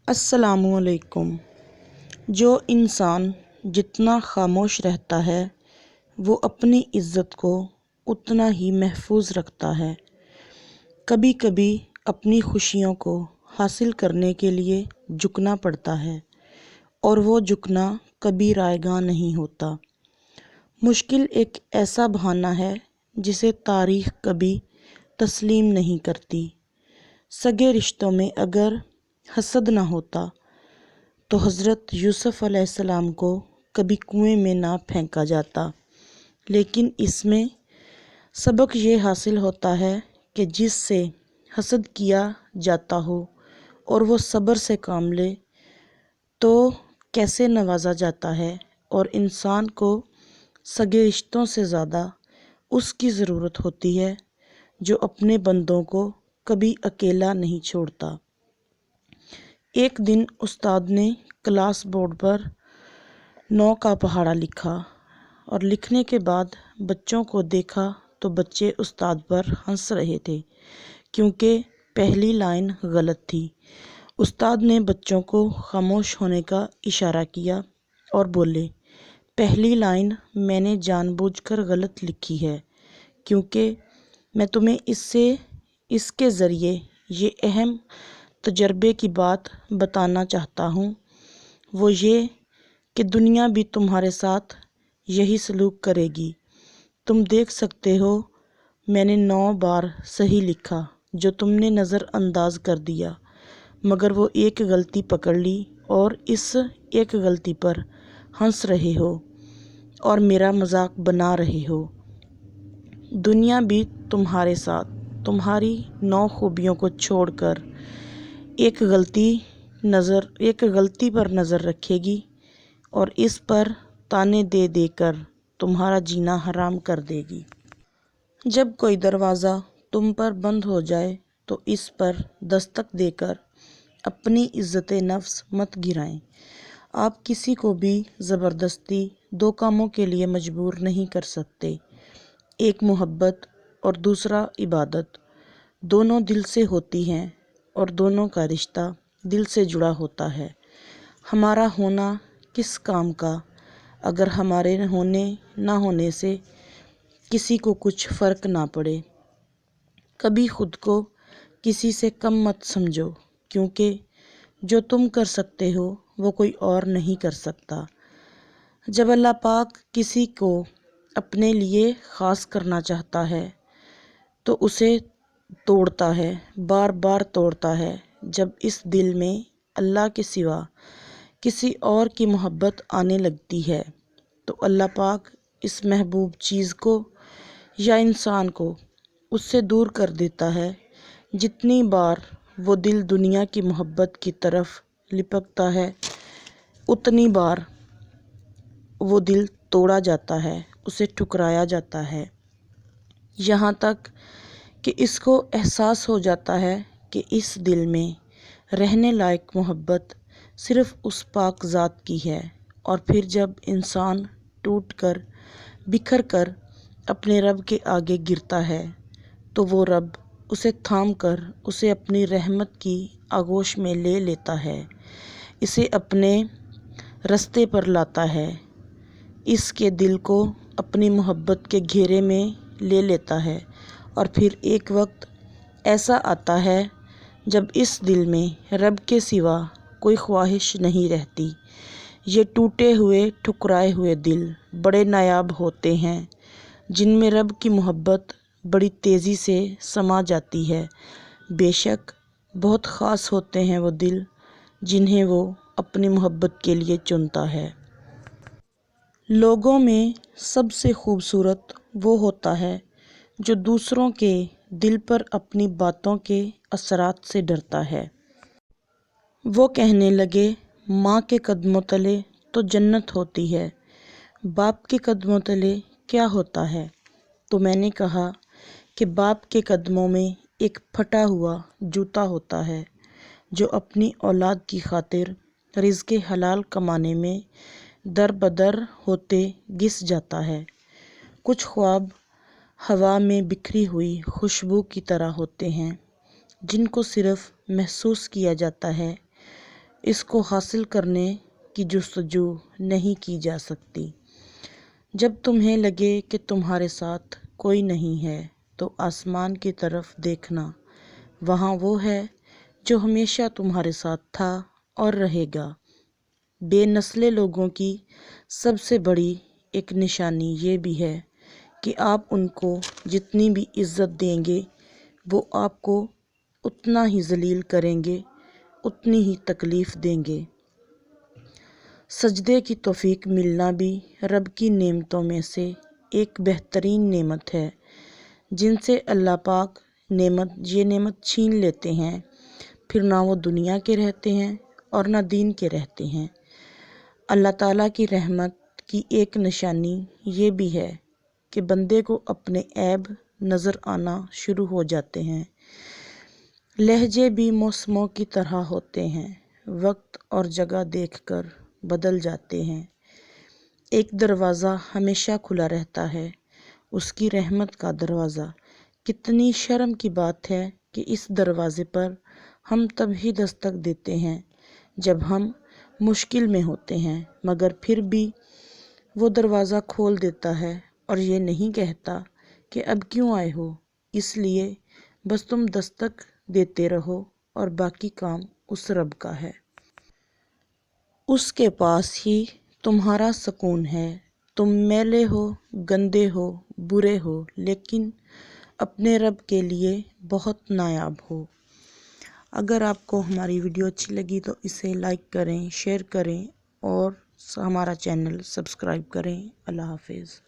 السلام علیکم۔ جو انسان جتنا خاموش رہتا ہے وہ اپنی عزت کو اتنا ہی محفوظ رکھتا ہے۔ کبھی کبھی اپنی خوشیوں کو حاصل کرنے کے لیے جھکنا پڑتا ہے اور وہ جھکنا کبھی رائیگاں نہیں ہوتا۔ مشکل ایک ایسا بہانہ ہے جسے تاریخ کبھی تسلیم نہیں کرتی۔ سگے رشتوں میں اگر حسد نہ ہوتا تو حضرت یوسف علیہ السلام کو کبھی کنویں میں نہ پھینکا جاتا، لیکن اس میں سبق یہ حاصل ہوتا ہے کہ جس سے حسد کیا جاتا ہو اور وہ صبر سے کام لے تو کیسے نوازا جاتا ہے، اور انسان کو سگے رشتوں سے زیادہ اس کی ضرورت ہوتی ہے جو اپنے بندوں کو کبھی اکیلا نہیں چھوڑتا۔ ایک دن استاد نے کلاس بورڈ پر 9 کا پہاڑا لکھا اور لکھنے کے بعد بچوں کو دیکھا تو بچے استاد پر ہنس رہے تھے کیونکہ پہلی لائن غلط تھی۔ استاد نے بچوں کو خاموش ہونے کا اشارہ کیا اور بولے، پہلی لائن میں نے جان بوجھ کر غلط لکھی ہے کیونکہ میں تمہیں اس کے ذریعے یہ اہم تجربے کی بات بتانا چاہتا ہوں، وہ یہ کہ دنیا بھی تمہارے ساتھ یہی سلوک کرے گی۔ تم دیکھ سکتے ہو میں نے 9 بار صحیح لکھا جو تم نے نظر انداز کر دیا، مگر وہ ایک غلطی پکڑ لی اور اس ایک غلطی پر ہنس رہے ہو اور میرا مذاق بنا رہے ہو۔ دنیا بھی تمہارے ساتھ تمہاری 9 خوبیوں کو چھوڑ کر ایک غلطی پر نظر رکھے گی اور اس پر تانے دے دے کر تمہارا جینا حرام کر دے گی۔ جب کوئی دروازہ تم پر بند ہو جائے تو اس پر دستک دے کر اپنی عزت نفس مت گرائیں۔ آپ کسی کو بھی زبردستی 2 کاموں کے لیے مجبور نہیں کر سکتے، ایک محبت اور دوسرا عبادت۔ دونوں دل سے ہوتی ہیں اور دونوں کا رشتہ دل سے جڑا ہوتا ہے۔ ہمارا ہونا کس کام کا اگر ہمارے ہونے نہ ہونے سے کسی کو کچھ فرق نہ پڑے۔ کبھی خود کو کسی سے کم مت سمجھو کیونکہ جو تم کر سکتے ہو وہ کوئی اور نہیں کر سکتا۔ جب اللہ پاک کسی کو اپنے لیے خاص کرنا چاہتا ہے تو اسے توڑتا ہے، بار بار توڑتا ہے۔ جب اس دل میں اللہ کے سوا کسی اور کی محبت آنے لگتی ہے تو اللہ پاک اس محبوب چیز کو یا انسان کو اس سے دور کر دیتا ہے۔ جتنی بار وہ دل دنیا کی محبت کی طرف لپکتا ہے اتنی بار وہ دل توڑا جاتا ہے، اسے ٹھکرایا جاتا ہے، یہاں تک کہ اس کو احساس ہو جاتا ہے کہ اس دل میں رہنے لائق محبت صرف اس پاک ذات کی ہے۔ اور پھر جب انسان ٹوٹ کر بکھر کر اپنے رب کے آگے گرتا ہے تو وہ رب اسے تھام کر اسے اپنی رحمت کی آغوش میں لے لیتا ہے، اسے اپنے رستے پر لاتا ہے، اس کے دل کو اپنی محبت کے گھیرے میں لے لیتا ہے۔ اور پھر ایک وقت ایسا آتا ہے جب اس دل میں رب کے سوا کوئی خواہش نہیں رہتی۔ یہ ٹوٹے ہوئے ٹھکرائے ہوئے دل بڑے نایاب ہوتے ہیں جن میں رب کی محبت بڑی تیزی سے سما جاتی ہے۔ بے شک بہت خاص ہوتے ہیں وہ دل جنہیں وہ اپنی محبت کے لیے چنتا ہے۔ لوگوں میں سب سے خوبصورت وہ ہوتا ہے جو دوسروں کے دل پر اپنی باتوں کے اثرات سے ڈرتا ہے۔ وہ کہنے لگے ماں کے قدموں تلے تو جنت ہوتی ہے، باپ کے قدموں تلے کیا ہوتا ہے؟ تو میں نے کہا کہ باپ کے قدموں میں ایک پھٹا ہوا جوتا ہوتا ہے جو اپنی اولاد کی خاطر رزق حلال کمانے میں در بدر ہوتے گھس جاتا ہے۔ کچھ خواب ہوا میں بکھری ہوئی خوشبو کی طرح ہوتے ہیں جن کو صرف محسوس کیا جاتا ہے، اس کو حاصل کرنے کی جستجو نہیں کی جا سکتی۔ جب تمہیں لگے کہ تمہارے ساتھ کوئی نہیں ہے تو آسمان کی طرف دیکھنا، وہاں وہ ہے جو ہمیشہ تمہارے ساتھ تھا اور رہے گا۔ بے نسلے لوگوں کی سب سے بڑی ایک نشانی یہ بھی ہے کہ آپ ان کو جتنی بھی عزت دیں گے وہ آپ کو اتنا ہی ذلیل کریں گے، اتنی ہی تکلیف دیں گے۔ سجدے کی توفیق ملنا بھی رب کی نعمتوں میں سے ایک بہترین نعمت ہے، جن سے اللہ پاک یہ نعمت چھین لیتے ہیں، پھر نہ وہ دنیا کے رہتے ہیں اور نہ دین کے رہتے ہیں۔ اللہ تعالیٰ کی رحمت کی ایک نشانی یہ بھی ہے کہ بندے کو اپنے عیب نظر آنا شروع ہو جاتے ہیں۔ لہجے بھی موسموں کی طرح ہوتے ہیں، وقت اور جگہ دیکھ کر بدل جاتے ہیں۔ ایک دروازہ ہمیشہ کھلا رہتا ہے، اس کی رحمت کا دروازہ۔ کتنی شرم کی بات ہے کہ اس دروازے پر ہم تب ہی دستک دیتے ہیں جب ہم مشکل میں ہوتے ہیں، مگر پھر بھی وہ دروازہ کھول دیتا ہے اور یہ نہیں کہتا کہ اب کیوں آئے ہو، اس لیے بس تم دستک دیتے رہو اور باقی کام اس رب کا ہے۔ اس کے پاس ہی تمہارا سکون ہے۔ تم میلے ہو، گندے ہو، برے ہو، لیکن اپنے رب کے لیے بہت نایاب ہو۔ اگر آپ کو ہماری ویڈیو اچھی لگی تو اسے لائک کریں، شیئر کریں اور ہمارا چینل سبسکرائب کریں۔ اللہ حافظ۔